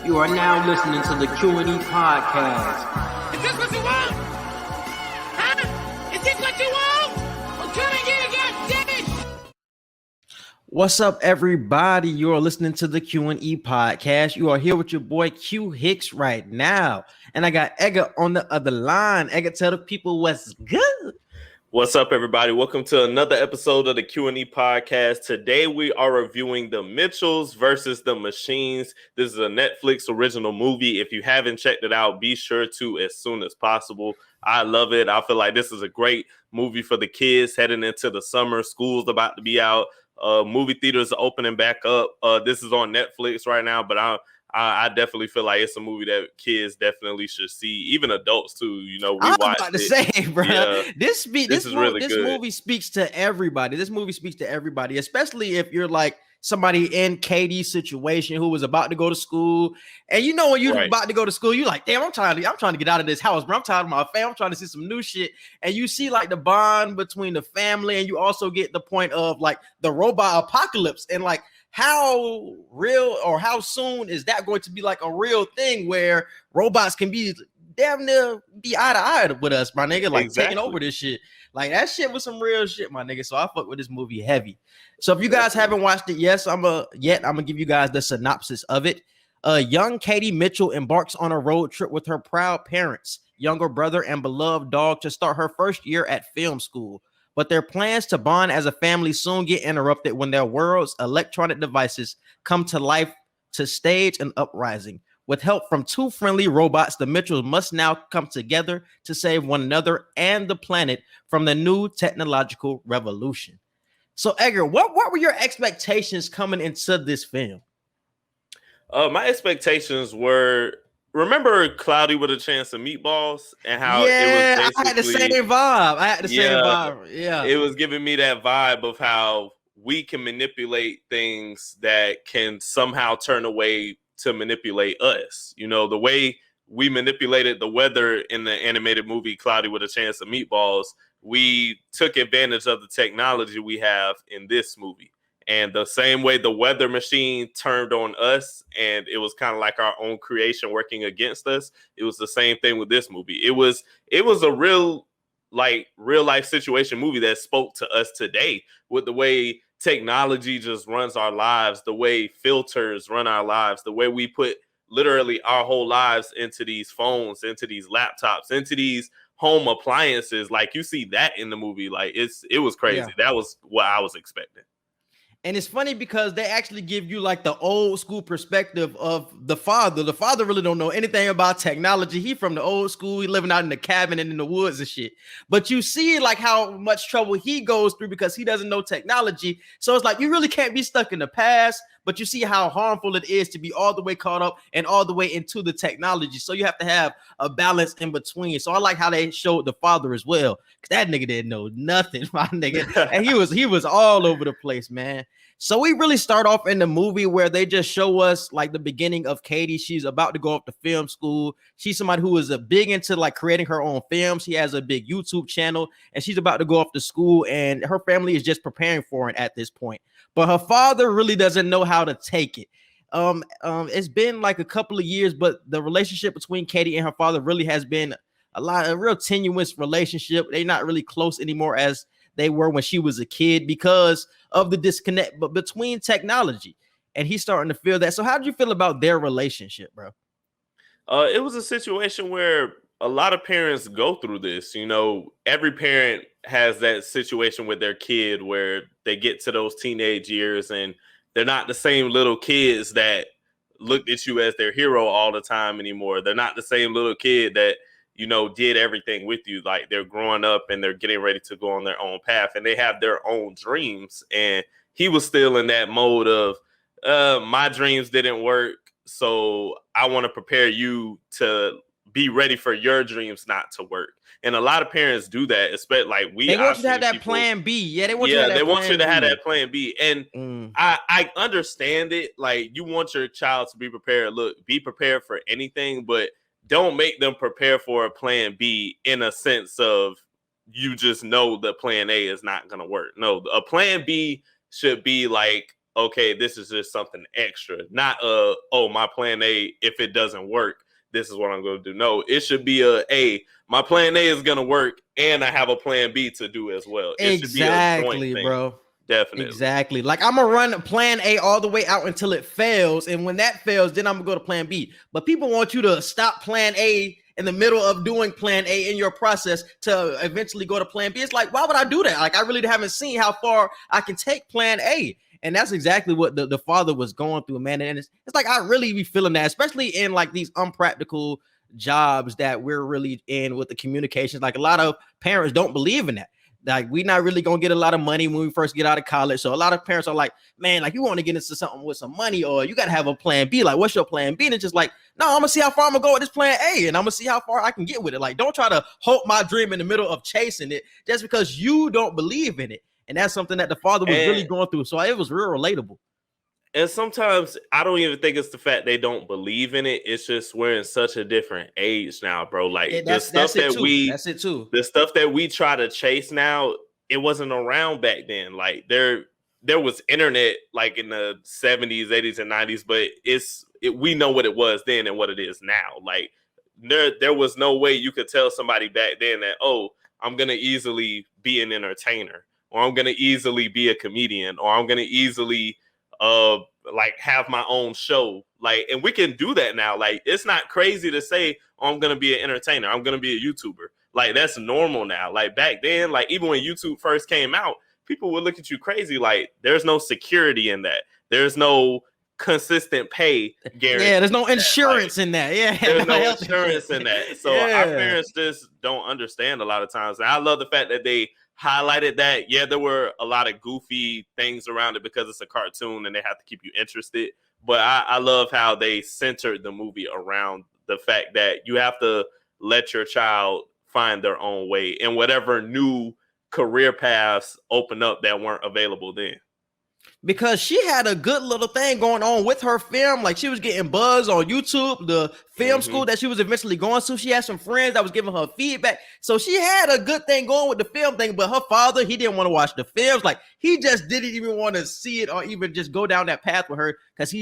You are now listening to the Q&E Podcast. Is this what you want? Huh? Is this what you want? I'm trying to get it, goddammit! What's up, everybody? You are listening to the Q&E Podcast. You are here with your boy Q Hicks right now. And I got Edgar on the other line. Edgar, tell the people what's good. What's up, everybody? Welcome to another episode of the Q&E Podcast. Today, we are reviewing The Mitchells versus the Machines. This is a Netflix original movie. If you haven't checked it out, be sure to as soon as possible. I love it. I feel like this is a great movie for the kids heading into the summer. School's about to be out. Movie theaters are opening back up. This is on Netflix right now, but I definitely feel like it's a movie that kids definitely should see, even adults too. You know, I'm about to say, bro, yeah, this good. movie speaks to everybody. This movie speaks to everybody, especially if you're like somebody in Katie's situation who was about to go to school. And you know, when you're about to go to school, you're like, damn, I'm trying to get out of this house, bro. I'm tired of my family. I'm trying to see some new shit. And you see like the bond between the family, and you also get the point of like the robot apocalypse and like how real or how soon is that going to be like a real thing where robots can be damn near be eye to eye with us, my nigga, like taking over this shit. Like that shit was some real shit, my nigga. So I fuck with this movie heavy. So if you guys haven't watched it, I'm gonna give you guys the synopsis of it. Young Katie Mitchell embarks on a road trip with her proud parents, younger brother, and beloved dog to start her first year at film school. But their plans to bond as a family soon get interrupted when their world's electronic devices come to life to stage an uprising. With help from two friendly robots, the Mitchells must now come together to save one another and the planet from the new technological revolution. So, Edgar, what were your expectations coming into this film? My expectations were, remember Cloudy with a Chance of Meatballs and how it was basically, I had the same vibe. Yeah. It was giving me that vibe of how we can manipulate things that can somehow turn away to manipulate us. You know, the way we manipulated the weather in the animated movie Cloudy with a Chance of Meatballs, we took advantage of the technology we have in this movie. And the same way the weather machine turned on us, and it was kind of like our own creation working against us, it was the same thing with this movie. It was a real life situation movie that spoke to us today with the way technology just runs our lives, the way filters run our lives, the way we put literally our whole lives into these phones, into these laptops, into these home appliances. Like you see that in the movie. Like it was crazy. Yeah. That was what I was expecting. And it's funny because they actually give you like the old school perspective of the father. The father really don't know anything about technology. He from the old school. He living out in the cabin and in the woods and shit. But you see like how much trouble he goes through because he doesn't know technology. So it's like you really can't be stuck in the past, but you see how harmful it is to be all the way caught up and all the way into the technology. So you have to have a balance in between. So I like how they showed the father as well. Cause that nigga didn't know nothing, my nigga. And he was all over the place, man. So we really start off in the movie where they just show us like the beginning of Katie. She's about to go off to film school. She's somebody who is a big into like creating her own films. She has a big YouTube channel and she's about to go off to school, and her family is just preparing for it at this point. But her father really doesn't know how to take it. It's been like a couple of years, but the relationship between Katie and her father really has been a real tenuous relationship. They're not really close anymore as they were when she was a kid because of the disconnect but between technology, and he's starting to feel that. So how did you feel about their relationship, bro? It was a situation where a lot of parents go through this. You know, every parent has that situation with their kid where they get to those teenage years and they're not the same little kids that looked at you as their hero all the time anymore. They're not the same little kid that, you know, did everything with you. Like they're growing up and they're getting ready to go on their own path and they have their own dreams. And he was still in that mode of my dreams didn't work, so I want to prepare you to be ready for your dreams not to work. And a lot of parents do that, especially like they want you to have that plan B. Yeah, they want you to have that plan B. And I understand it. Like you want your child to be prepared. Look, be prepared for anything, but don't make them prepare for a plan B in a sense of you just know the plan A is not going to work. No, a plan B should be like okay, this is just something extra, not my plan A, if it doesn't work, this is what I'm going to do. No, it should be my plan A is going to work and I have a plan B to do as well. It should be a joint thing. Bro. Definitely. Exactly. Like I'm gonna run plan A all the way out until it fails. And when that fails, then I'm gonna go to plan B. But people want you to stop plan A in the middle of doing plan A in your process to eventually go to plan B. It's like, why would I do that? Like, I really haven't seen how far I can take plan A. And that's exactly what the father was going through, man. And it's like, I really be feeling that, especially in like these unpractical jobs that we're really in with the communications. Like a lot of parents don't believe in that. Like, we're not really gonna get a lot of money when we first get out of college. So a lot of parents are like, man, like, you want to get into something with some money, or you gotta have a plan B. Like, what's your plan B? And it's just like, no, I'm gonna see how far I'm gonna go with this plan A, and I'm gonna see how far I can get with it. Like, don't try to halt my dream in the middle of chasing it just because you don't believe in it. And that's something that the father was really going through. So it was real relatable. And sometimes I don't even think it's the fact they don't believe in it. It's just we're in such a different age now, bro. Like the stuff the stuff that we try to chase now, it wasn't around back then. Like there was internet like in the 70s, 80s, and 90s, but we know what it was then and what it is now. Like there was no way you could tell somebody back then that, oh, I'm gonna easily be an entertainer, or I'm gonna easily be a comedian, or I'm gonna easily like have my own show. Like, and we can do that now. Like, it's not crazy to say, oh, I'm gonna be an entertainer, I'm gonna be a YouTuber. Like, that's normal now. Like back then, like even when YouTube first came out, people would look at you crazy. Like, there's no security in that. There's no consistent pay guarantee. Yeah, there's no insurance in that. Yeah, there's no insurance in that. So our parents just don't understand a lot of times. And I love the fact that they highlighted that. Yeah, there were a lot of goofy things around it because it's a cartoon and they have to keep you interested. But I love how they centered the movie around the fact that you have to let your child find their own way and whatever new career paths open up that weren't available then. Because she had a good little thing going on with her film. Like, she was getting buzz on YouTube, the film school that she was eventually going to. She had some friends that was giving her feedback. So she had a good thing going with the film thing, but her father, he didn't want to watch the films. Like, he just didn't even want to see it or even just go down that path with her, because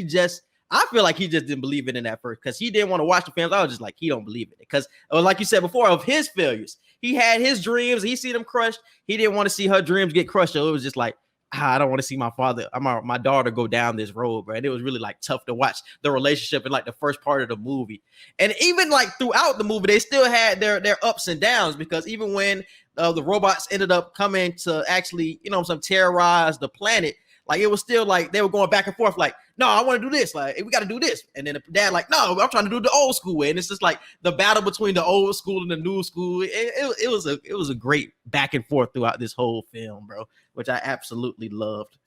I feel like he just didn't believe it in that first, because he didn't want to watch the films. I was just like, he don't believe it. Because like you said before, of his failures, he had his dreams, he see them crushed. He didn't want to see her dreams get crushed. So it was just like, I don't want to see my daughter go down this road, bro. And it was really like tough to watch the relationship in like the first part of the movie. And even like throughout the movie, they still had their ups and downs, because even when the robots ended up coming to actually, terrorize the planet, like it was still like they were going back and forth, like, no, I want to do this, like, we got to do this. And then the dad like, no, I'm trying to do the old school way. And it's just like the battle between the old school and the new school. It was a great back and forth throughout this whole film, bro, which I absolutely loved.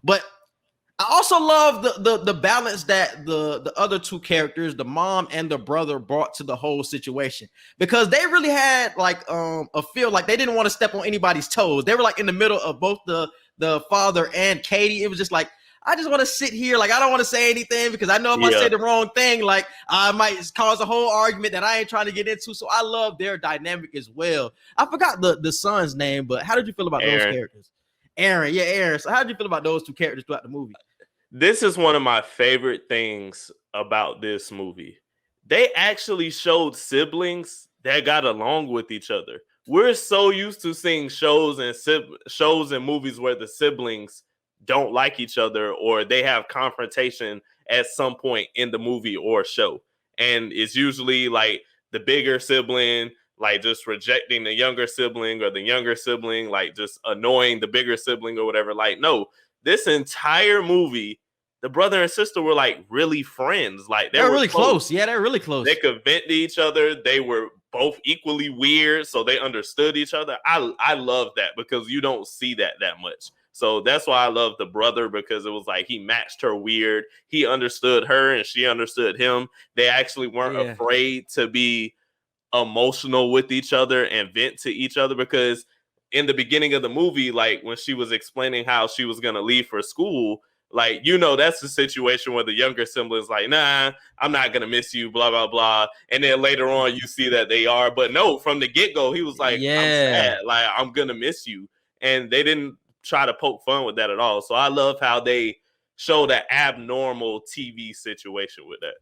But I also love the balance that the other two characters, the mom and the brother, brought to the whole situation, because they really had like a feel like they didn't want to step on anybody's toes. They were like in the middle of both the father and Katie. It was just like, I just want to sit here. Like, I don't want to say anything, because I know if I say the wrong thing, like I might cause a whole argument that I ain't trying to get into. So I love their dynamic as well. I forgot the son's name, but how did you feel about those characters? Aaron. Yeah, Aaron. So how did you feel about those two characters throughout the movie? This is one of my favorite things about this movie. They actually showed siblings that got along with each other. We're so used to seeing shows and movies where the siblings don't like each other, or they have confrontation at some point in the movie or show. And it's usually like the bigger sibling, like just rejecting the younger sibling, or the younger sibling, like just annoying the bigger sibling or whatever. Like, no, this entire movie, the brother and sister were like really friends. Like they're really close. Yeah, they're really close. They could vent to each other. They were both equally weird, so they understood each other. I love that, because you don't see that much. So that's why I love the brother, because it was like he matched her weird. He understood her and she understood him. They actually weren't afraid to be emotional with each other and vent to each other, because in the beginning of the movie, like when she was explaining how she was going to leave for school, like, that's the situation where the younger sibling's like, nah, I'm not going to miss you, blah, blah, blah. And then later on, you see that they are. But no, from the get-go, he was like, I'm sad. Like, I'm going to miss you. And they didn't try to poke fun with that at all. So I love how they showed an abnormal TV situation with that.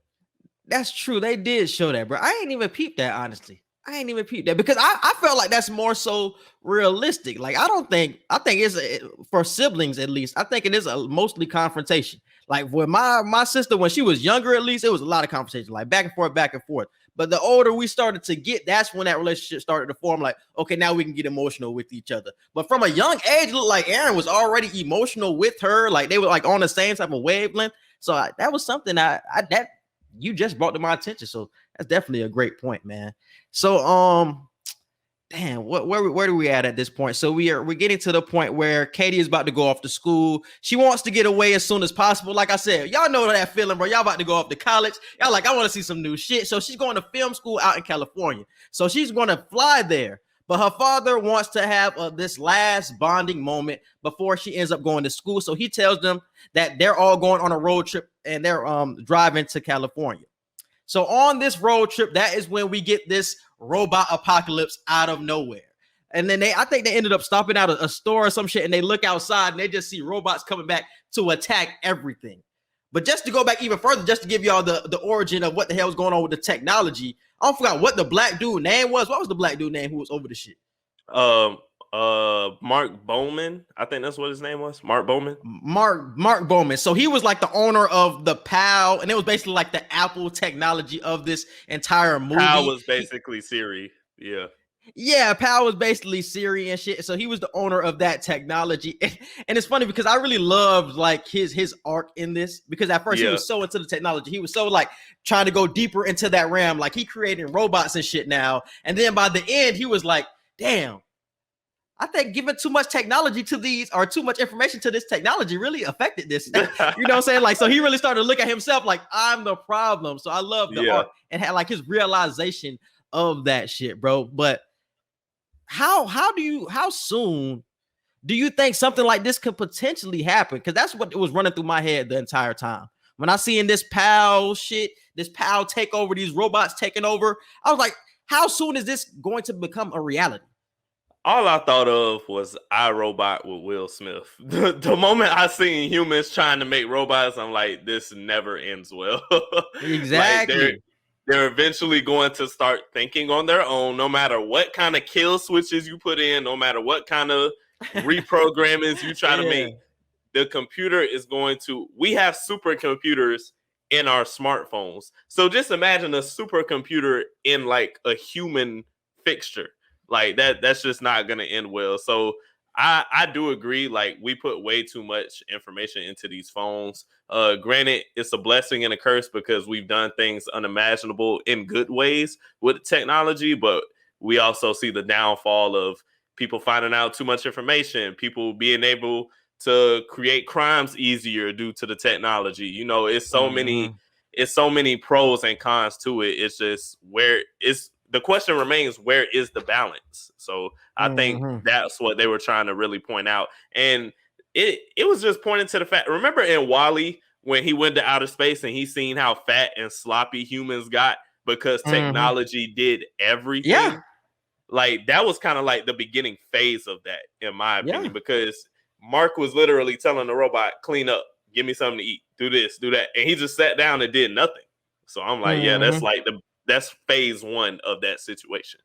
That's true. They did show that, bro. I ain't even peeped that, honestly. I ain't even peeped that because I felt like that's more so realistic. Like, I think it's for siblings, at least. I think it is a mostly confrontation. Like, with my sister, when she was younger, at least, it was a lot of conversation, like back and forth, back and forth. But the older we started to get, that's when that relationship started to form. Like, okay, now we can get emotional with each other. But from a young age, it looked like Aaron was already emotional with her. Like, they were like on the same type of wavelength. So that was something that you just brought to my attention. So that's definitely a great point, man. So damn, where do we at this point? So we're getting to the point where Katie is about to go off to school. She wants to get away as soon as possible. Like I said, y'all know that feeling, bro. Y'all about to go off to college. Y'all like, I want to see some new shit. So she's going to film school out in California. So she's going to fly there. But her father wants to have this last bonding moment before she ends up going to school. So he tells them that they're all going on a road trip and they're driving to California. So on this road trip, that is when we get this robot apocalypse out of nowhere. And then I think they ended up stopping out a store or some shit, and they look outside and they just see robots coming back to attack everything. But just to go back even further, just to give y'all the origin of what the hell is going on with the technology, I forgot what the black dude name was. What was the black dude name who was over the shit? Mark Bowman. I think that's what his name was. Mark Bowman. Mark Bowman. So he was like the owner of the PAL, and it was basically like the Apple technology of this entire movie. PAL was basically Siri. Yeah. Yeah, PAL was basically Siri and shit. So he was the owner of that technology. And it's funny because I really loved like his arc in this, because at first he was so into the technology. He was so like trying to go deeper into that realm. Like, he creating robots and shit now. And then by the end, he was like, damn, I think giving too much technology to these, or too much information to this technology, really affected this. You know what I'm saying? Like, so he really started to look at himself like, I'm the problem. So I love the arc and had like his realization of that shit, bro. But how soon do you think something like this could potentially happen? Because that's what was running through my head the entire time. When I seen this PAL shit, this PAL take over, these robots taking over, I was like, how soon is this going to become a reality? All I thought of was iRobot with Will Smith. The moment I seen humans trying to make robots, I'm like, this never ends well. Exactly. Like, they're eventually going to start thinking on their own, no matter what kind of kill switches you put in, no matter what kind of reprogrammings you try to make. The computer is going to, we have supercomputers in our smartphones. So just imagine a supercomputer in like a human fixture. Like that's just not going to end well. So I do agree. Like, we put way too much information into these phones. Granted, it's a blessing and a curse because we've done things unimaginable in good ways with technology, but we also see the downfall of people finding out too much information, people being able to create crimes easier due to the technology. You know, it's so many pros and cons to it. It's just the question remains, where is the balance? So I think that's what they were trying to really point out. And it was just pointing to the fact, remember in WALL-E, when he went to outer space and he seen how fat and sloppy humans got because technology did everything? Yeah. Like, that was kind of like the beginning phase of that, in my opinion, because Mark was literally telling the robot, clean up, give me something to eat, do this, do that. And he just sat down and did nothing. So I'm like, that's like that's phase one of that situation.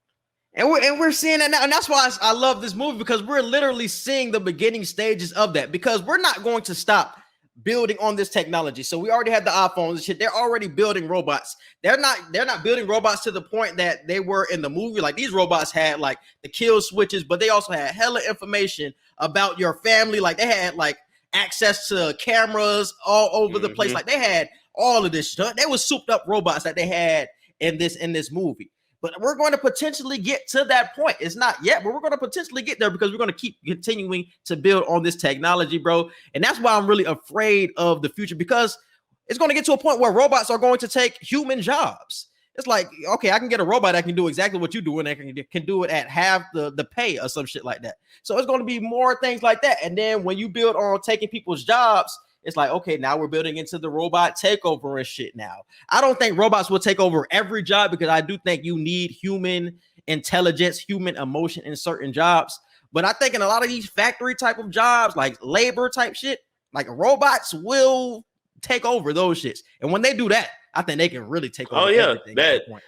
And we're seeing that now. And that's why I love this movie, because we're literally seeing the beginning stages of that, because we're not going to stop building on this technology. So we already had the iPhones and shit. They're already building robots. They're not building robots to the point that they were in the movie. Like, these robots had like the kill switches, but they also had hella information about your family. Like, they had like access to cameras all over the place. Like, they had all of this stuff. They was souped up robots that they had in this movie. But we're going to potentially get to that point. It's not yet, but we're going to potentially get there, because we're going to keep continuing to build on this technology, bro. And that's why I'm really afraid of the future, because it's going to get to a point where robots are going to take human jobs. It's like, okay, I can get a robot that can do exactly what you do, and that can do it at half the pay or some shit like that. So it's going to be more things like that. And then when you build on taking people's jobs, it's like, okay, now we're building into the robot takeover and shit now. I don't think robots will take over every job, because I do think you need human intelligence, human emotion in certain jobs. But I think in a lot of these factory type of jobs, like labor type shit, Like robots will take over those shits. And when they do that, I think they can really take over everything at that point.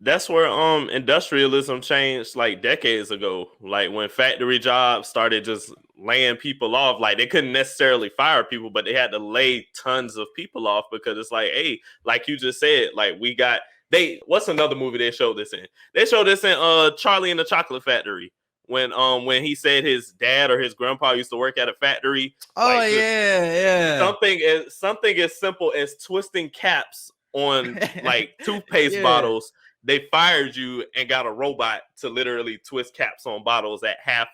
That's where industrialism changed like decades ago. Like when factory jobs started just laying people off, like they couldn't necessarily fire people, but they had to lay tons of people off because it's like, hey, like you just said, like what's another movie they showed this in? They showed this in Charlie and the Chocolate Factory. When he said his dad or his grandpa used to work at a factory. Oh, like yeah. Something as simple as twisting caps on like toothpaste bottles. They fired you and got a robot to literally twist caps on bottles at at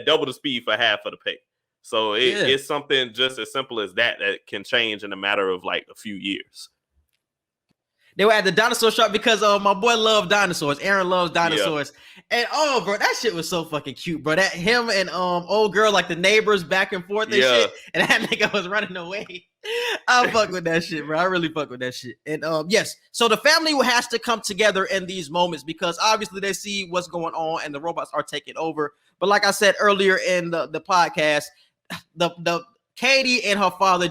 double the speed for half of the pay. So it's something just as simple as that can change in a matter of like a few years. They were at the dinosaur shop because my boy loved dinosaurs. Aaron loves dinosaurs. And bro, that shit was so fucking cute, bro. That him and old girl, like the neighbors back and forth and shit. And that nigga was running away. I fuck with that shit, bro. I really fuck with that shit. And yes, so the family has to come together in these moments because obviously they see what's going on and the robots are taking over. But like I said earlier in the podcast, the Katie and her father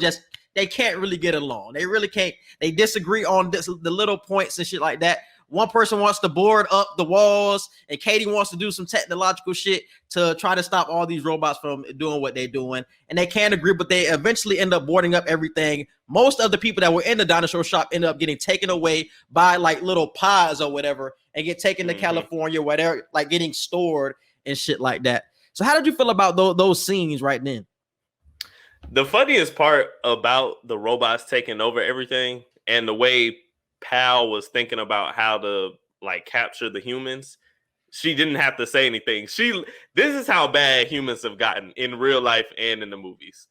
they can't really get along. They really can't. They disagree on the little points and shit like that. One person wants to board up the walls, and Katie wants to do some technological shit to try to stop all these robots from doing what they're doing. And they can't agree, but they eventually end up boarding up everything. Most of the people that were in the dinosaur shop end up getting taken away by like little pods or whatever and get taken to California, whatever, like getting stored and shit like that. So how did you feel about those scenes right then? The funniest part about the robots taking over everything and the way Pal was thinking about how to like capture the humans, she didn't have to say anything. This is how bad humans have gotten in real life and in the movies.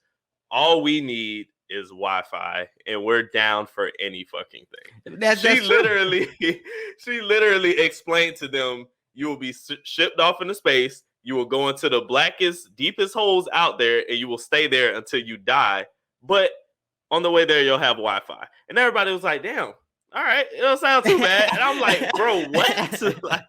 All we need is Wi-Fi, and we're down for any fucking thing. She literally explained to them, you will be shipped off into space. You will go into the blackest, deepest holes out there, and you will stay there until you die. But on the way there, you'll have Wi-Fi. And everybody was like, damn, all right, it don't sound too bad. And I'm like, bro, what? Like,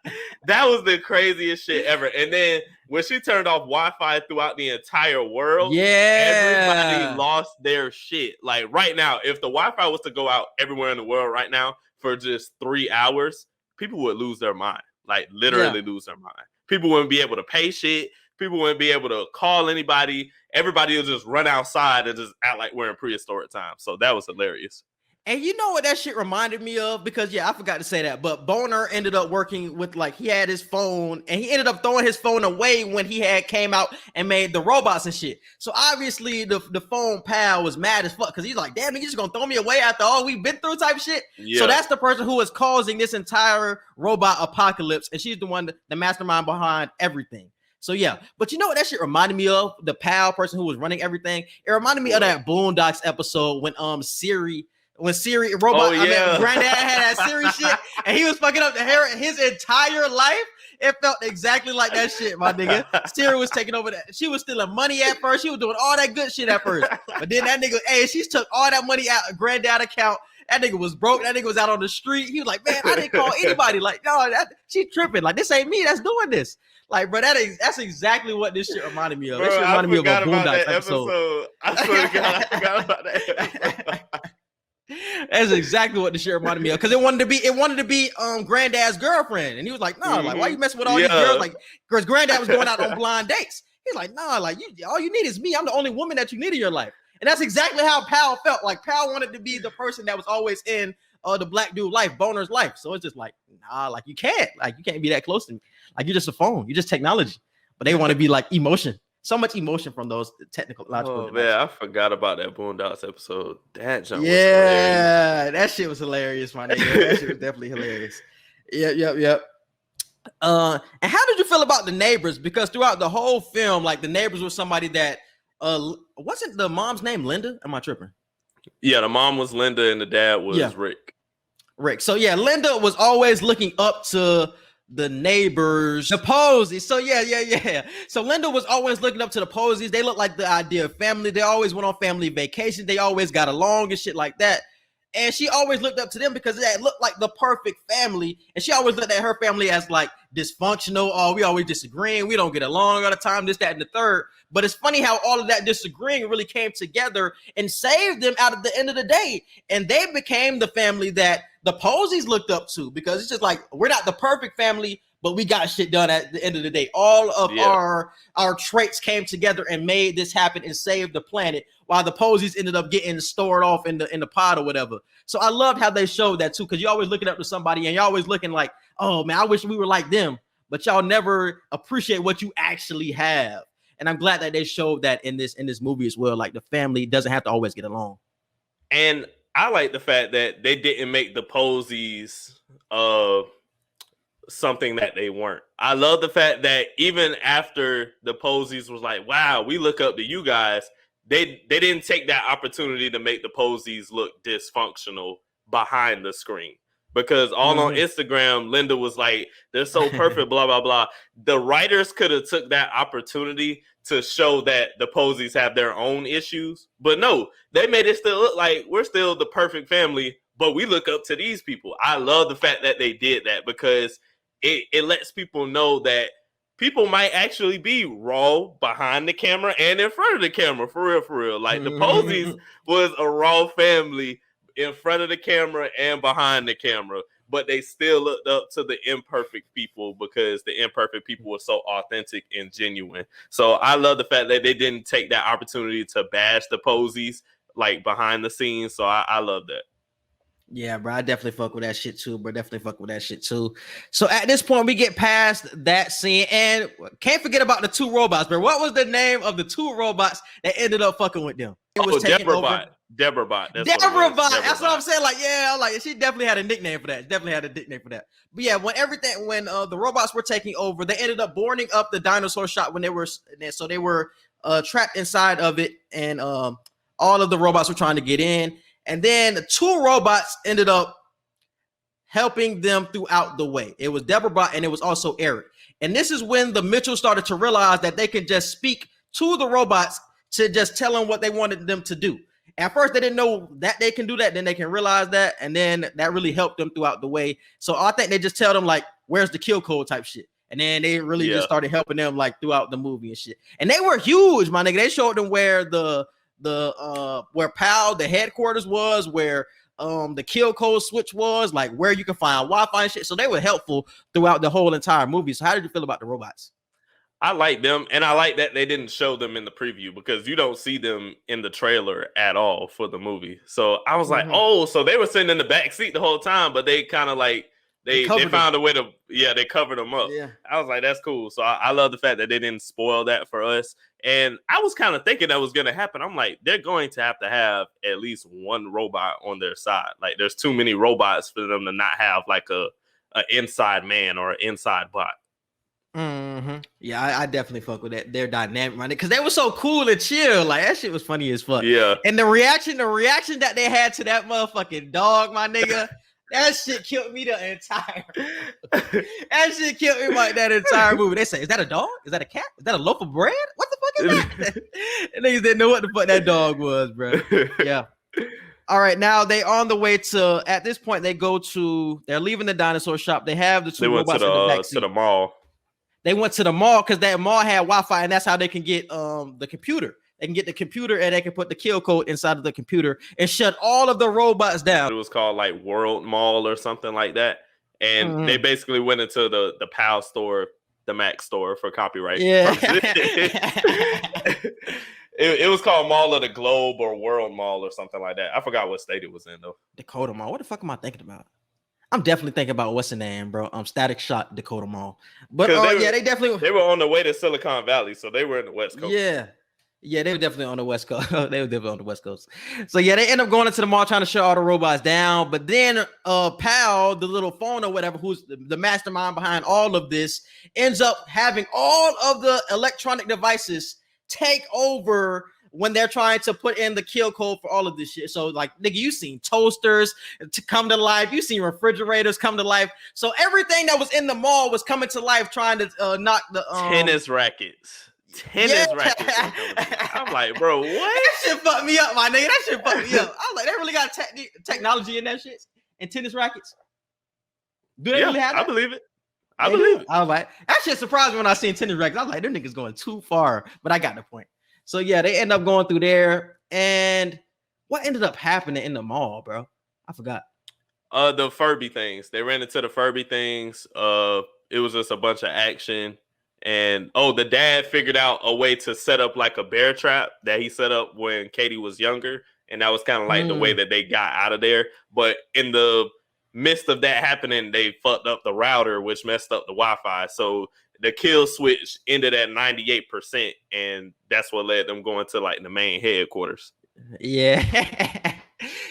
that was the craziest shit ever. And then when she turned off Wi-Fi throughout the entire world, everybody lost their shit. Like right now, if the Wi-Fi was to go out everywhere in the world right now for just 3 hours, people would lose their mind. Like literally lose their mind. People wouldn't be able to pay shit. People wouldn't be able to call anybody. Everybody will just run outside and just act like we're in prehistoric times. So that was hilarious. And you know what that shit reminded me of? Because, I forgot to say that. But Boner ended up working with, like, he had his phone. And he ended up throwing his phone away when he came out and made the robots and shit. So, obviously, the phone pal was mad as fuck. Because he's like, damn, you just going to throw me away after all we've been through type shit? Yeah. So, that's the person who is causing this entire robot apocalypse. And she's the one, the mastermind behind everything. So, but you know what that shit reminded me of? The pal person who was running everything. It reminded me of that Boondocks episode when Siri robot, Granddad had that Siri shit, and he was fucking up his entire life. It felt exactly like that shit, my nigga. Siri was taking over that. She was stealing money at first. She was doing all that good shit at first, but then that nigga, she took all that money out of Granddad account. That nigga was broke. That nigga was out on the street. He was like, man, I didn't call anybody. Like, no, she tripping. Like, this ain't me that's doing this. Like, bro, that's exactly what this shit reminded me of. Bro, this shit reminded me of a Boondocks episode. I swear to God, I forgot about that episode. That's exactly what the shit reminded me of. Because it wanted to be Granddad's girlfriend. And he was like, no, like, why you messing with all these girls? Like, because Granddad was going out on blind dates. He's like, nah, like, all you need is me. I'm the only woman that you need in your life. And that's exactly how Pal felt. Like, Pal wanted to be the person that was always in the black dude life, Boner's life. So it's just like, nah, like, you can't be that close to me. Like, you're just a phone. You're just technology. But they want to be like emotion. So much emotion from those technological devices. Man, I forgot about that Boondocks episode. That jump was hilarious. That shit was hilarious, my nigga. That shit was definitely hilarious. Yep. And how did you feel about the neighbors? Because throughout the whole film, like, the neighbors were somebody that wasn't the mom's name Linda? Am I tripping? Yeah, the mom was Linda and the dad was Rick. So Linda was always looking up to the neighbors, the Posies. So so Linda was always looking up to the Posies. They look like the idea of family. They always went on family vacations. They always got along and shit like that. And she always looked up to them because that looked like the perfect family. And she always looked at her family as like dysfunctional. Oh, we always disagreeing. We don't get along all the time, this, that, and the third. But it's funny how all of that disagreeing really came together and saved them out at the end of the day. And they became the family that the Posies looked up to, because it's just like, we're not the perfect family, but we got shit done at the end of the day. All of our traits came together and made this happen and saved the planet, while the Posies ended up getting stored off in the pod or whatever. So I loved how they showed that too, because you're always looking up to somebody and you're always looking like, oh man, I wish we were like them, but y'all never appreciate what you actually have. And I'm glad that they showed that in this movie as well. Like, the family doesn't have to always get along. And I like the fact that they didn't make the Posies something that they weren't. I love the fact that even after the Posies was like, wow, we look up to you guys, they didn't take that opportunity to make the Posies look dysfunctional behind the screen. Because all on Instagram, Linda was like, they're so perfect, blah, blah, blah. The writers could have took that opportunity to show that the Posies have their own issues. But no, they made it still look like we're still the perfect family, but we look up to these people. I love the fact that they did that, because it lets people know that people might actually be raw behind the camera and in front of the camera, for real. Like, the Posies was a raw family in front of the camera and behind the camera, but they still looked up to the imperfect people, because the imperfect people were so authentic and genuine. So I love the fact that they didn't take that opportunity to bash the Posies like behind the scenes. So I love that. Yeah, bro, I definitely fuck with that shit too, bro. Definitely fuck with that shit too. So at this point, we get past that scene, and can't forget about the two robots, bro. What was the name of the two robots that ended up fucking with them? It was Deborah Bot. Deborah Bot. That's what I'm saying. Like, yeah, like, she definitely had a nickname for that. But yeah, when the robots were taking over, they ended up boarding up the dinosaur shop when they were trapped inside of it, and all of the robots were trying to get in. And then the two robots ended up helping them throughout the way. It was Deborah Bot, and it was also Eric. And this is when the Mitchells started to realize that they could just speak to the robots to just tell them what they wanted them to do. At first, they didn't know that they can do that. Then they can realize that. And then that really helped them throughout the way. So I think they just tell them, like, where's the kill code type shit. And then they really just started helping them, like, throughout the movie and shit. And they were huge, my nigga. They showed them where where PAL, the headquarters was, where the kill code switch was, like where you can find Wi-Fi and shit. So they were helpful throughout the whole entire movie. So how did you feel about the robots? I like them, and I like that they didn't show them in the preview, because you don't see them in the trailer at all for the movie. So I was like, oh, so they were sitting in the back seat the whole time, but they kind of like they found a way to they covered them up. Yeah. I was like, that's cool. So I love the fact that they didn't spoil that for us. And I was kind of thinking that was going to happen. I'm like, they're going to have at least one robot on their side. Like, there's too many robots for them to not have like a inside man or an inside bot. Yeah, I definitely fuck with that. They're dynamic, man, because they were so cool and chill. Like, that shit was funny as fuck. Yeah. And the reaction that they had to that motherfucking dog, my nigga. That shit killed me the entire That shit killed me like that entire movie. They say, is that a dog? Is that a cat? Is that a loaf of bread? What the fuck is that? And niggas didn't know what the fuck that dog was, bro. Yeah. All right, now they on the way to, at this point, they're leaving the dinosaur shop. They have the two robots in the backseat. To the mall. They went to the mall because that mall had Wi-Fi, and that's how they can get the computer. They can get the computer, and they can put the kill code inside of the computer and shut all of the robots down. It was called like World Mall or something like that. And they basically went into the PAL store, the Mac store, for copyright. Yeah. It was called Mall of the Globe or World Mall or something like that. I forgot what state it was in, though. Dakota Mall. What the fuck am I thinking about? I'm definitely thinking about what's the name, bro. Static Shock, Dakota Mall. But they were on the way to Silicon Valley, so they were in the West Coast. Yeah, they were definitely on the West Coast. So yeah, they end up going into the mall trying to shut all the robots down. But then PAL, the little phone or whatever, who's the mastermind behind all of this, ends up having all of the electronic devices take over when they're trying to put in the kill code for all of this shit. So, like, nigga, you seen toasters to come to life. You seen refrigerators come to life. So everything that was in the mall was coming to life, trying to knock the tennis rackets. tennis rackets in television. I'm like, bro, what? That shit fucked me up, my nigga. That shit fucked me up. I was like, they really got technology in that shit and tennis rackets. Do they really have that? I believe it. I believe it. I was like, that shit surprised me when I seen tennis rackets. I was like, them niggas going too far, but I got the point. So yeah, they end up going through there, and what ended up happening in the mall, bro? I forgot. The Furby things. They ran into the Furby things. It was just a bunch of action. And the dad figured out a way to set up like a bear trap that he set up when Katie was younger. And that was kind of like the way that they got out of there. But in the midst of that happening, they fucked up the router, which messed up the Wi-Fi. So the kill switch ended at 98%. And that's what led them going to like the main headquarters. Yeah.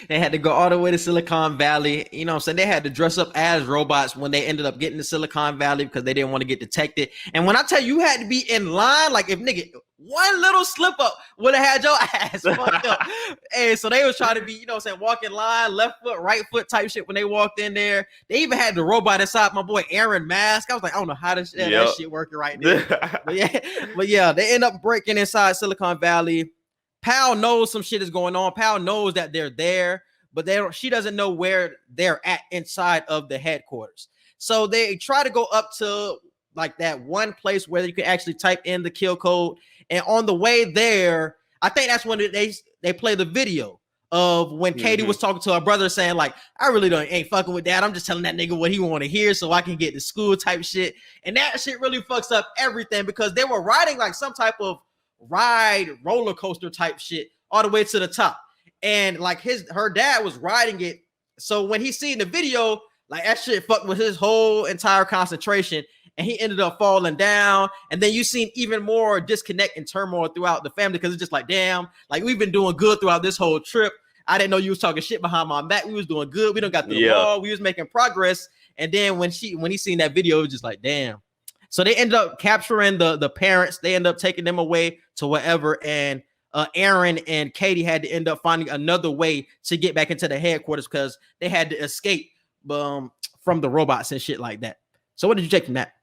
They had to go all the way to Silicon Valley. You know what I'm saying? They had to dress up as robots when they ended up getting to Silicon Valley because they didn't want to get detected. And when I tell you had to be in line, like if nigga, one little slip up would have had your ass fucked up. And so they was trying to be, you know what I'm saying, walk in line, left foot, right foot type shit when they walked in there. They even had the robot inside my boy Aaron mask. I was like, I don't know how that shit working right now. but yeah, they end up breaking inside Silicon Valley. Pal knows some shit is going on. Pal knows that they're there, but she doesn't know where they're at inside of the headquarters. So they try to go up to like that one place where you can actually type in the kill code. And on the way there, I think that's when they play the video of when Katie was talking to her brother saying like, I really ain't fucking with that. I'm just telling that nigga what he want to hear so I can get to school type shit. And that shit really fucks up everything because they were riding like some type of roller coaster type shit all the way to the top, and like her dad was riding it. So when he seen the video, like that shit fucked with his whole entire concentration, and he ended up falling down. And then you seen even more disconnect and turmoil throughout the family because it's just like, damn, like we've been doing good throughout this whole trip. I didn't know you was talking shit behind my back. We was doing good. We done got through the wall. We was making progress. And then when he seen that video, it was just like, damn. So they ended up capturing the parents. They ended up taking them away to wherever. And Aaron and Katie had to end up finding another way to get back into the headquarters because they had to escape from the robots and shit like that. So what did you take from that?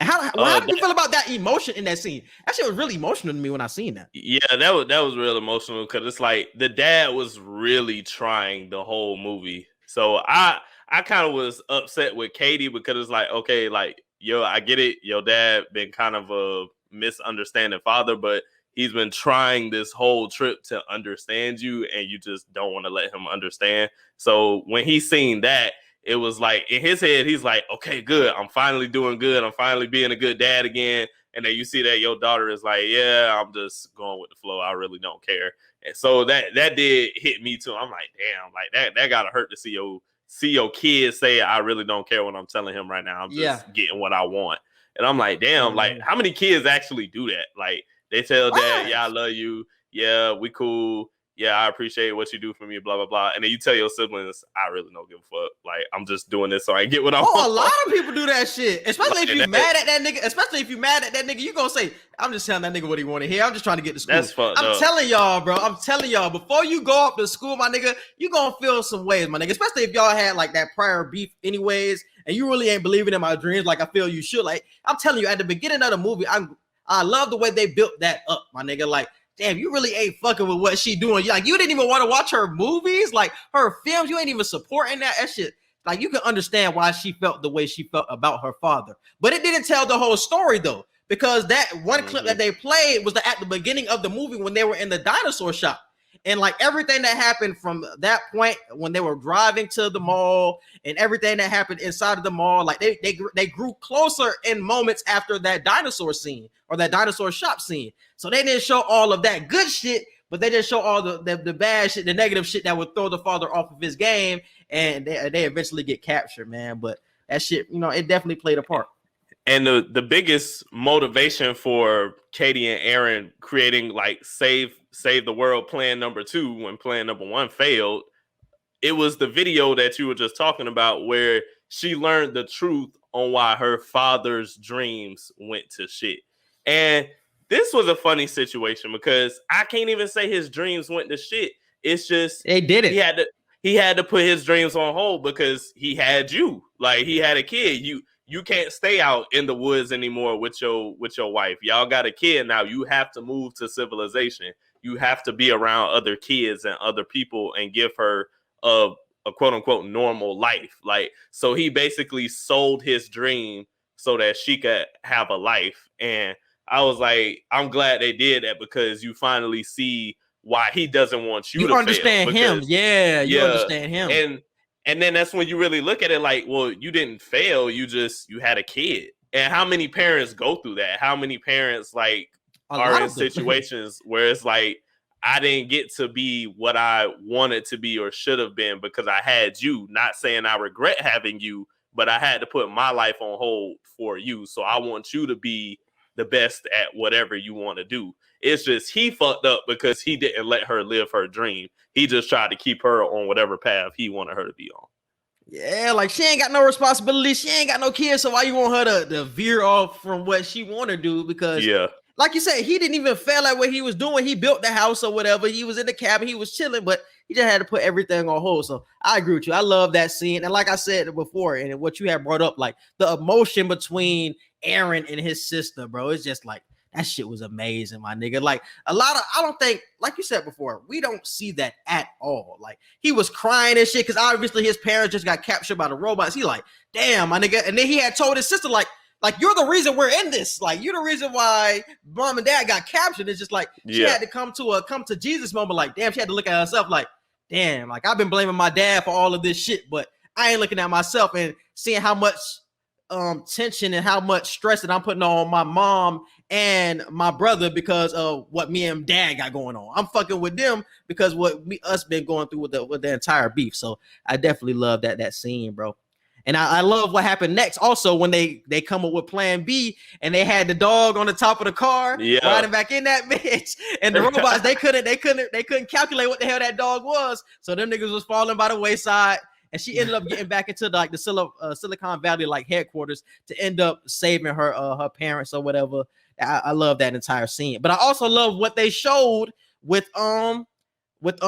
How did you feel about that emotion in that scene? That shit was really emotional to me when I seen that. Yeah, that was real emotional because it's like the dad was really trying the whole movie. So I kind of was upset with Katie because it's like, okay, like, yo, I get it. Your dad been kind of a misunderstanding father, but he's been trying this whole trip to understand you, and you just don't want to let him understand. So when he seen that, it was like in his head, he's like, okay, good. I'm finally doing good. I'm finally being a good dad again. And then you see that your daughter is like, yeah, I'm just going with the flow. I really don't care. And so that did hit me too. I'm like, damn, like that gotta hurt to see your kids say, I really don't care what I'm telling him right now. I'm just getting what I want. And I'm like, damn, like how many kids actually do that? Like they tell dad, yeah, I love you. Yeah, we cool. Yeah, I appreciate what you do for me, blah, blah, blah. And then you tell your siblings, I really don't give a fuck. Like, I'm just doing this so I get what I want. A lot of people do that shit. Especially if you're mad at that nigga. Especially if you're mad at that nigga, you gonna say, I'm just telling that nigga what he want to hear. I'm just trying to get to school. That's fucked up. I'm telling y'all, bro. I'm telling y'all, before you go up to school, my nigga, you gonna feel some ways, my nigga. Especially if y'all had like that prior beef anyways, and you really ain't believing in my dreams like I feel you should. Like, I'm telling you, at the beginning of the movie, I love the way they built that up, my nigga. Like, damn, you really ain't fucking with what she doing. Like, you didn't even want to watch her movies, like her films. You ain't even supporting that shit. Like, you can understand why she felt the way she felt about her father. But it didn't tell the whole story, though, because that one clip that they played was at the beginning of the movie when they were in the dinosaur shop. And like everything that happened from that point when they were driving to the mall and everything that happened inside of the mall, like they grew closer in moments after that dinosaur scene or that dinosaur shop scene. So they didn't show all of that good shit, but they didn't show all the bad shit, the negative shit that would throw the father off of his game. And they eventually get captured, man. But that shit, you know, it definitely played a part. And the biggest motivation for Katie and Aaron creating like save the world plan number 2 when plan number 1 failed, it was the video that you were just talking about where she learned the truth on why her father's dreams went to shit. And this was a funny situation because I can't even say his dreams went to shit. It's just they did it. He had to put his dreams on hold because he had you. Like he had a kid. you can't stay out in the woods anymore with your wife. Y'all got a kid now. You have to move to civilization. You have to be around other kids and other people and give her a quote unquote normal life. Like, so he basically sold his dream so that she could have a life. And I was like, I'm glad they did that, because you finally see why he doesn't want you to understand fail. him. Yeah, you understand him. And then that's when you really look at it like, well, you didn't fail. You had a kid. And how many parents go through that? How many parents like are in situations where it's like, I didn't get to be what I wanted to be or should have been because I had you. Not saying I regret having you, but I had to put my life on hold for you. So I want you to be the best at whatever you want to do. It's just he fucked up because he didn't let her live her dream. He just tried to keep her on whatever path he wanted her to be on. Yeah, like she ain't got no responsibility. She ain't got no kids. So why you want her to veer off from what she want to do? Because like you said, he didn't even fail at what he was doing. He built the house or whatever. He was in the cabin. He was chilling, but he just had to put everything on hold. So I agree with you. I love that scene. And like I said before, and what you had brought up, like the emotion between Aaron and his sister, bro, it's just like, that shit was amazing, my nigga. Like I don't think, like you said before, we don't see that at all. Like he was crying and shit because obviously his parents just got captured by the robots. He like, damn, my nigga. And then he had told his sister, like you're the reason we're in this. Like you're the reason why mom and dad got captured. It's just like she had to come to Jesus moment. Like, damn, she had to look at herself like, damn, like I've been blaming my dad for all of this shit, but I ain't looking at myself and seeing how much tension and how much stress that I'm putting on my mom and my brother because of what me and dad got going on. I'm fucking with them because us been going through with the entire beef. So I definitely love that scene, bro. And I love what happened next. Also, when they come up with Plan B and they had the dog on the top of the car riding back in that bitch, and the robots they couldn't calculate what the hell that dog was. So them niggas was falling by the wayside. And she ended up getting back into the Silicon Valley like headquarters to end up saving her parents or whatever. I love that entire scene. But I also love what they showed with Rick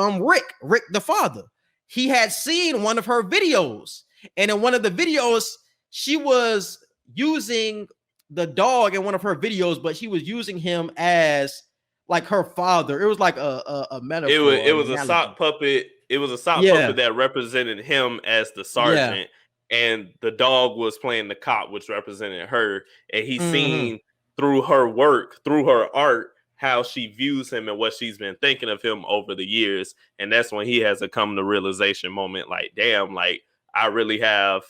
the father. He had seen one of her videos, and in one of the videos, she was using the dog in one of her videos, but she was using him as like her father. It was like a metaphor. It was a sock puppet. It was a sock puppet that represented him as the sergeant, and the dog was playing the cop, which represented her. And he's seen through her work, through her art, how she views him and what she's been thinking of him over the years. And that's when he has a come to realization moment. Like, damn, like I really have.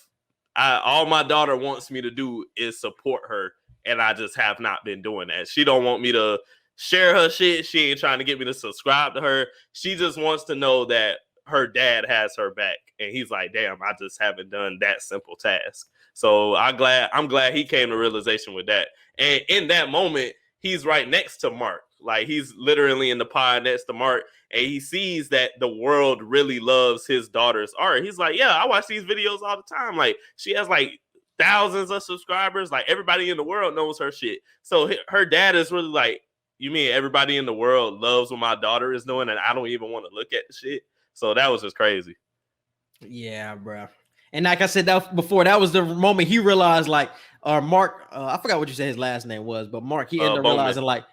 All my daughter wants me to do is support her, and I just have not been doing that. She don't want me to share her shit. She ain't trying to get me to subscribe to her. She just wants to know that her dad has her back. And he's like, damn, I just haven't done that simple task. So I'm glad he came to realization with that. And in that moment, he's right next to Mark. Like he's literally in the pod next to Mark, and he sees that the world really loves his daughter's art. He's like, yeah, I watch these videos all the time. Like she has like thousands of subscribers. Like everybody in the world knows her shit. So her dad is really like, you mean everybody in the world loves what my daughter is doing, and I don't even want to look at the shit? So that was just crazy. Yeah, bro. And like I said that before, that was the moment he realized, like, Mark, I forgot what you said his last name was, but Mark, he ended up realizing, like,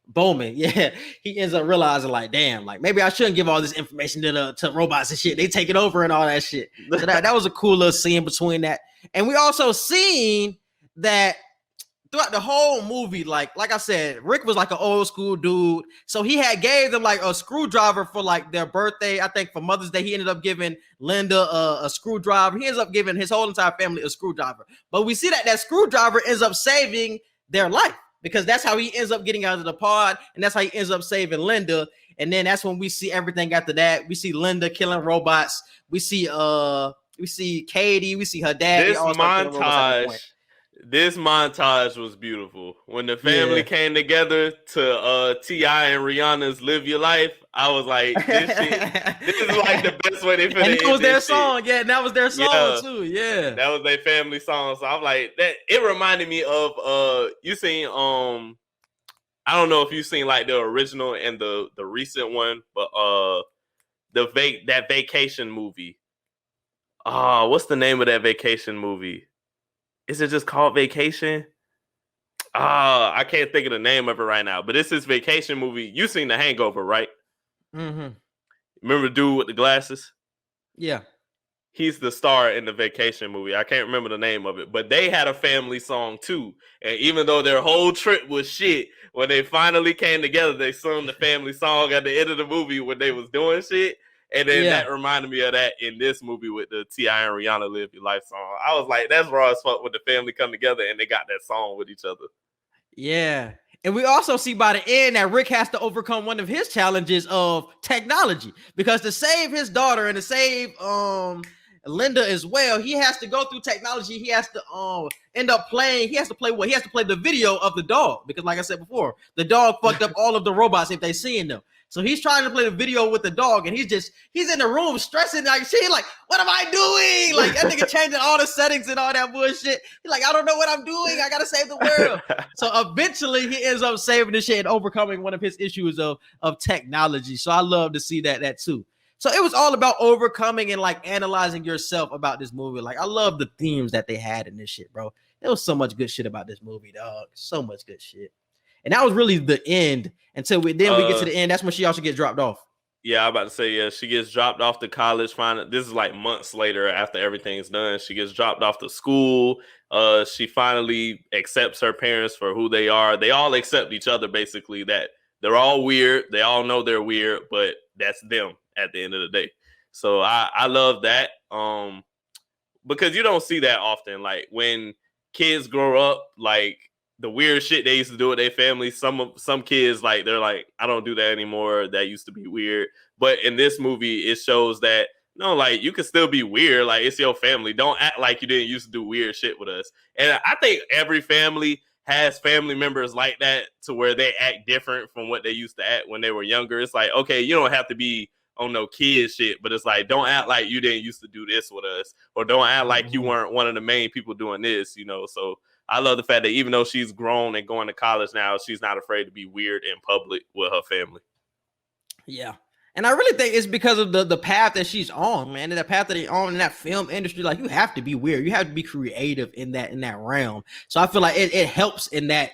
Bowman, he ends up realizing, like, damn, like, maybe I shouldn't give all this information to robots and shit. They take it over and all that shit. So that was a cool little scene between that. And we also seen that throughout the whole movie, like I said, Rick was like an old school dude. So he had gave them like a screwdriver for like their birthday. I think for Mother's Day, he ended up giving Linda a screwdriver. He ends up giving his whole entire family a screwdriver. But we see that screwdriver ends up saving their life because that's how he ends up getting out of the pod. And that's how he ends up saving Linda. And then that's when we see everything after that. We see Linda killing robots. We see Katie. We see her dad. This montage was beautiful. When the family came together to T.I. and Rihanna's Live Your Life, I was like, this is like the best way they and that was their song. Yeah, and that was their song too. Yeah. That was their family song. So I'm like, that it reminded me of you seen I don't know if you've seen like the original and the recent one, but that vacation movie. What's the name of that vacation movie? is it just called Vacation? I can't think of the name of it right now, but it's this vacation movie. You seen The Hangover, right? Mm-hmm. Remember the dude with the glasses? Yeah. He's the star in the vacation movie. I can't remember the name of it, but they had a family song too. And even though their whole trip was shit, when they finally came together, they sung the family song at the end of the movie when they was doing shit. And then that reminded me of that in this movie with the T.I. and Rihanna Live Your Life song. I was like, that's raw as fuck when the family come together and they got that song with each other. Yeah. And we also see by the end that Rick has to overcome one of his challenges of technology, because to save his daughter and to save Linda as well, he has to go through technology. He has to end up playing. He has to play what? He has to play the video of the dog, because like I said before, the dog fucked up all of the robots if they seeing them. So he's trying to play the video with the dog, and he's in the room stressing like shit. Like, what am I doing? Like, that nigga changing all the settings and all that bullshit. He's like, I don't know what I'm doing. I gotta save the world. So eventually he ends up saving the shit and overcoming one of his issues of technology. So I love to see that too. So it was all about overcoming and like analyzing yourself about this movie. Like, I love the themes that they had in this shit, bro. There was so much good shit about this movie, dog. So much good shit. And that was really the end until we get to the end. That's when she also gets dropped off. Yeah, I'm about to say, yeah, she gets dropped off to college. This is like months later after everything's done. She gets dropped off to school. She finally accepts her parents for who they are. They all accept each other, basically, that they're all weird. They all know they're weird, but that's them at the end of the day. So I love that. Because you don't see that often. Like, when kids grow up, like, the weird shit they used to do with their family, some kids, like, they're like, I don't do that anymore. That used to be weird. But in this movie, it shows that, no, like, you can still be weird. Like, it's your family. Don't act like you didn't used to do weird shit with us. And I think every family has family members like that, to where they act different from what they used to act when they were younger. It's like, okay, you don't have to be on no kid shit, but it's like, don't act like you didn't used to do this with us, or don't act like you weren't one of the main people doing this, So I love the fact that even though she's grown and going to college now, she's not afraid to be weird in public with her family. Yeah. And I really think it's because of the path that she's on, man. And the path that they're on in that film industry. Like, you have to be weird. You have to be creative in that realm. So I feel like it helps in that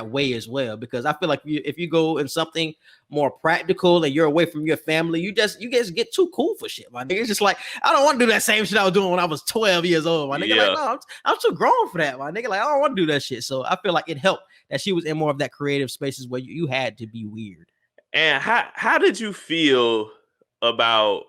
way as well. Because I feel like if you go in something more practical and you're away from your family, you guys get too cool for shit, my nigga. It's just like, I don't want to do that same shit I was doing when I was 12 years old, my nigga. Yeah. Like, no, I'm too grown for that, my nigga. Like, I don't want to do that shit. So I feel like it helped that she was in more of that creative spaces where you had to be weird. And how did you feel about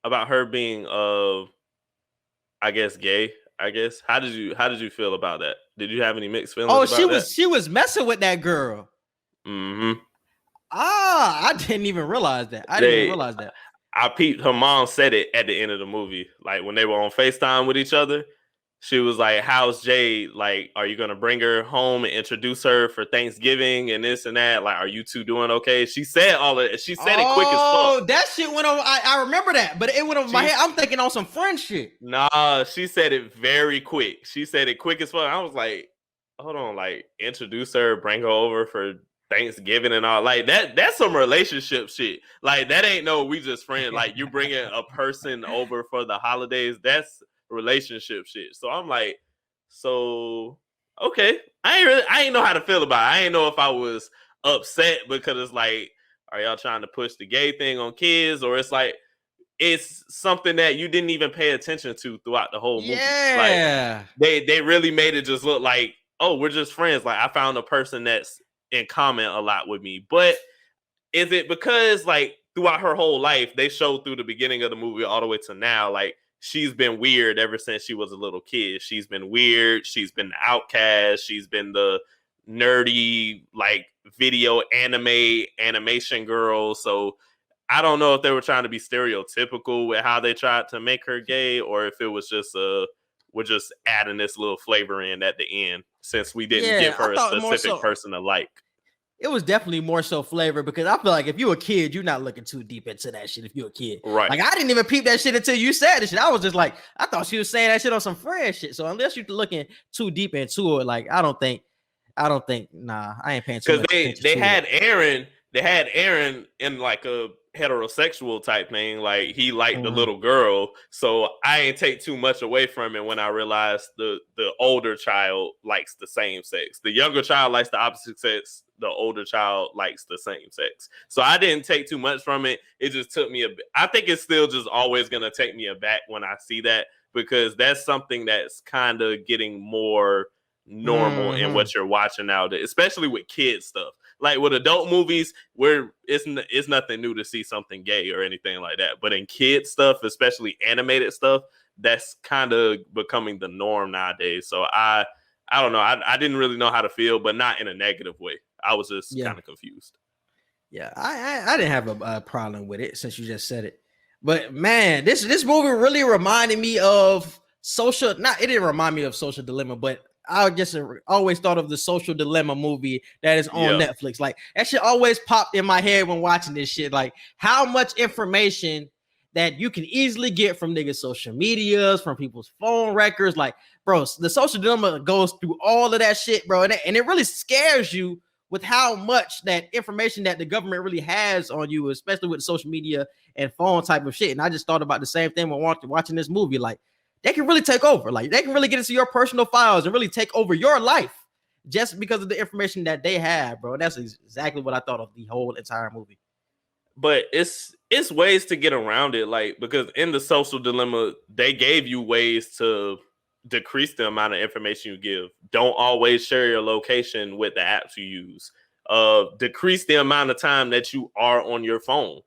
her being I guess gay? I guess how did you feel about that? Did you have any mixed feelings? Oh, she was messing with that girl. Mm-hmm. I didn't even realize that. I peeped. Her mom said it at the end of the movie, like when they were on FaceTime with each other. She was like, how's Jade? Like, are you going to bring her home and introduce her for Thanksgiving and this and that? Like, are you two doing okay? She said all of it. She said it quick as fuck. Oh, that shit went over. I remember that, but it went over my head. I'm thinking on some friend shit. Nah, she said it very quick. She said it quick as fuck. I was like, hold on, like, introduce her, bring her over for Thanksgiving and all. Like, that's some relationship shit. Like, that ain't no, we just friends. Like, you bringing a person over for the holidays, that's relationship shit. So I'm like, so okay, I ain't know how to feel about it. I ain't know if I was upset because it's like, are y'all trying to push the gay thing on kids, or it's like it's something that you didn't even pay attention to throughout the whole movie. Yeah, like they really made it just look like, oh, we're just friends. Like, I found a person that's in common a lot with me. But is it because, like, throughout her whole life, they showed through the beginning of the movie all the way to now, like, she's been weird ever since she was a little kid. She's been weird. She's been the outcast. She's been the nerdy, like, animation girl. So I don't know if they were trying to be stereotypical with how they tried to make her gay, or if it was just we're just adding this little flavor in at the end, since we didn't give her a specific person to like. It was definitely more so flavor, because I feel like if you're a kid, you're not looking too deep into that shit. If you're a kid, right? Like, I didn't even peep that shit until you said this shit. I was just like, I thought she was saying that shit on some friend shit. So unless you're looking too deep into it, like, I don't think, nah, I ain't paying too much attention. Because they had Aaron in like a heterosexual type thing. Like he liked the little girl, so I ain't take too much away from it when I realized the older child likes the same sex. The younger child likes the opposite sex. The older child likes the same sex. So I didn't take too much from it. It just took me a bit. I think it's still just always gonna take me aback when I see that, because that's something that's kind of getting more normal in what you're watching now, especially with kids stuff. Like with adult movies, where it's nothing new to see something gay or anything like that. But in kids stuff, especially animated stuff, that's kind of becoming the norm nowadays. So I don't know. I didn't really know how to feel, but not in a negative way. I was just kind of confused. Yeah, I didn't have a problem with it since you just said it. But man, this movie really reminded me of Social. Not it didn't remind me of Social Dilemma, but I just always thought of the Social Dilemma movie that is on Netflix. Like that shit always popped in my head when watching this shit. Like how much information that you can easily get from niggas' social medias, from people's phone records. Like, bro, the Social Dilemma goes through all of that shit, bro, and it really scares you with how much that information that the government really has on you, especially with social media and phone type of shit. And I just thought about the same thing when watching this movie. Like, they can really take over. Like, they can really get into your personal files and really take over your life just because of the information that they have, bro. That's exactly what I thought of the whole entire movie. But it's ways to get around it, like, because in the Social Dilemma, they gave you ways to decrease the amount of information you give. Don't always share your location with the apps you use. Decrease the amount of time that you are on your phone.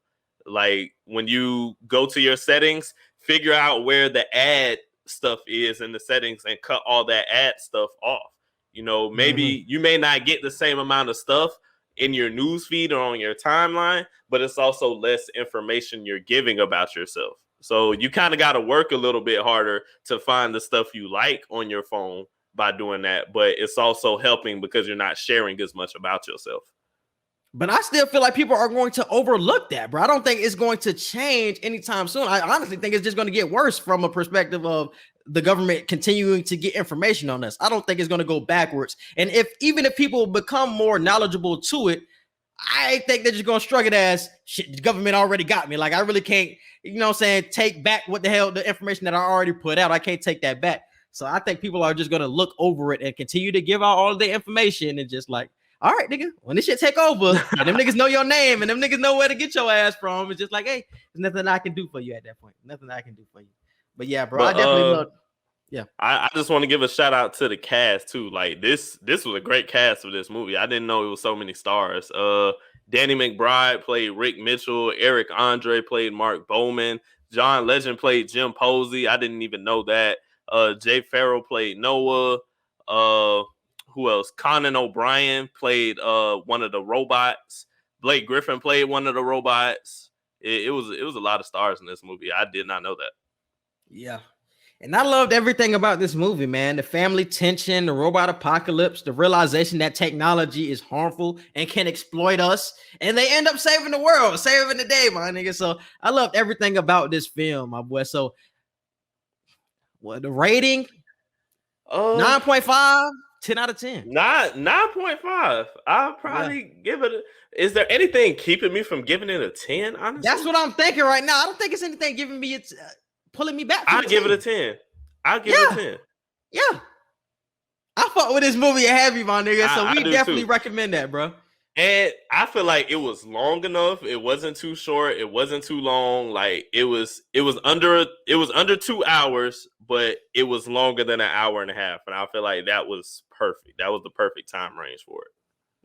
Like when you go to your settings, figure out where the ad stuff is in the settings and cut all that ad stuff off. You know, maybe you may not get the same amount of stuff in your news feed or on your timeline, but it's also less information you're giving about yourself. So you kind of got to work a little bit harder to find the stuff you like on your phone by doing that. But it's also helping because you're not sharing as much about yourself. But I still feel like people are going to overlook that, bro. I don't think it's going to change anytime soon. I honestly think it's just going to get worse from a perspective of the government continuing to get information on us. I don't think it's going to go backwards. And even if people become more knowledgeable to it, I think they're just going to shrug it as shit. The government already got me. Like, I really can't, you know what I'm saying, take back what the hell, the information that I already put out. I can't take that back. So I think people are just going to look over it and continue to give out all of the information and just like, all right, nigga, when this shit take over and them niggas know your name and them niggas know where to get your ass from, it's just like, hey, there's nothing I can do for you at that point. Nothing I can do for you. But yeah, bro, I definitely love. Yeah, I just want to give a shout out to the cast too. Like this was a great cast for this movie. I didn't know it was so many stars. Danny McBride played Rick Mitchell. Eric Andre played Mark Bowman. John Legend played Jim Posey. I didn't even know that. Jay Farrell played Noah. Who else? Conan O'Brien played one of the robots. Blake Griffin played one of the robots. It was a lot of stars in this movie. I did not know that. Yeah. And I loved everything about this movie, man. The family tension, the robot apocalypse, the realization that technology is harmful and can exploit us. And they end up saving the world, saving the day, my nigga. So I loved everything about this film, my boy. So what the rating? 9.5, 10 out of 10. 9.5. I'll probably give it is there anything keeping me from giving it a 10, honestly? That's what I'm thinking right now. I don't think it's anything giving me it's pulling me back. I'll give it a 10. I'll give it a 10. Yeah. I fought with this movie heavy, my nigga. So we definitely recommend that, bro. And I feel like it was long enough. It wasn't too short. It wasn't too long. Like it was under 2 hours, but it was longer than an hour and a half. And I feel like that was perfect. That was the perfect time range for it.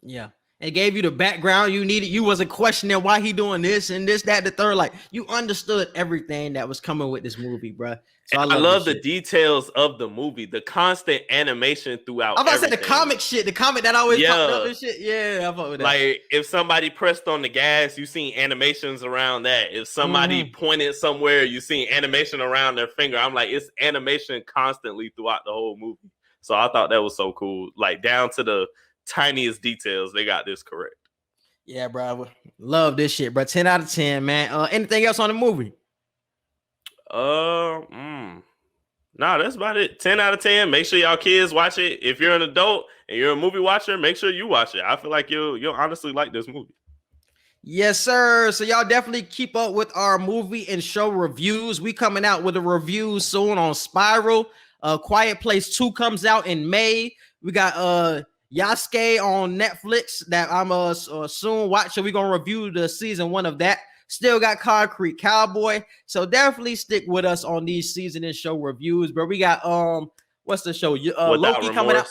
Yeah. It gave you the background you needed. You wasn't questioning why he doing this and this, that, the third. Like you understood everything that was coming with this movie, bro. So I love the details of the movie, the constant animation throughout. I'm about to say the comic shit, the comic that always popped up and shit. Yeah, I fuck with that. Like if somebody pressed on the gas, you seen animations around that. If somebody pointed somewhere, you seen animation around their finger. I'm like, it's animation constantly throughout the whole movie. So I thought that was so cool. Like down to the tiniest details, they got this correct. Yeah, bro. Love this shit, bro. 10 out of 10, man. Anything else on the movie? Nah, that's about it. 10 out of 10. Make sure y'all kids watch it. If you're an adult and you're a movie watcher, make sure you watch it. I feel like you'll honestly like this movie. Yes, sir. So y'all definitely keep up with our movie and show reviews. We coming out with a review soon on Spiral. Quiet Place 2 comes out in May. We got Yasuke on Netflix that I'm soon watching. We're gonna review the season 1 of that. Still got Concrete Cowboy. So definitely stick with us on these season and show reviews. But we got what's the show? Without Loki coming out.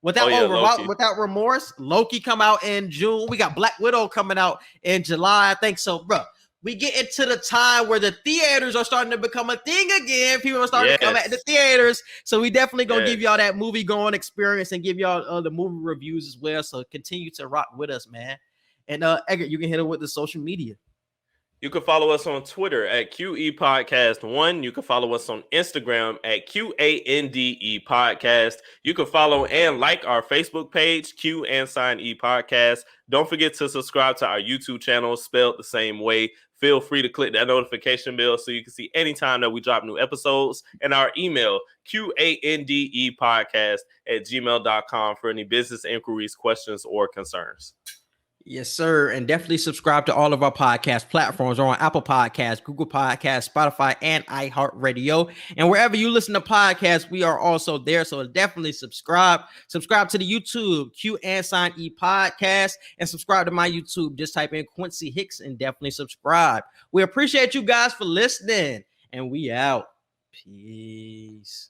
Remorse. Without Loki. remorse. Loki come out in June. We got Black Widow coming out in July, I think so, bro. We get into the time where the theaters are starting to become a thing again. People are starting to come at the theaters. So we definitely gonna give y'all that movie going experience and give y'all the movie reviews as well. So continue to rock with us, man. And Eggert, you can hit it with the social media. You can follow us on Twitter at QE Podcast 1. You can follow us on Instagram at QANDE Podcast. You can follow and like our Facebook page, Q&E Podcast. Don't forget to subscribe to our YouTube channel, spelled the same way. Feel free to click that notification bell so you can see anytime that we drop new episodes. And our email, QANDEpodcast@gmail.com for any business inquiries, questions, or concerns. Yes, sir. And definitely subscribe to all of our podcast platforms. We're on Apple Podcasts, Google Podcasts, Spotify, and iHeartRadio. And wherever you listen to podcasts, we are also there. So definitely subscribe. Subscribe to the YouTube, Q&E Podcast, and subscribe to my YouTube. Just type in Quincy Hicks and definitely subscribe. We appreciate you guys for listening. And we out. Peace.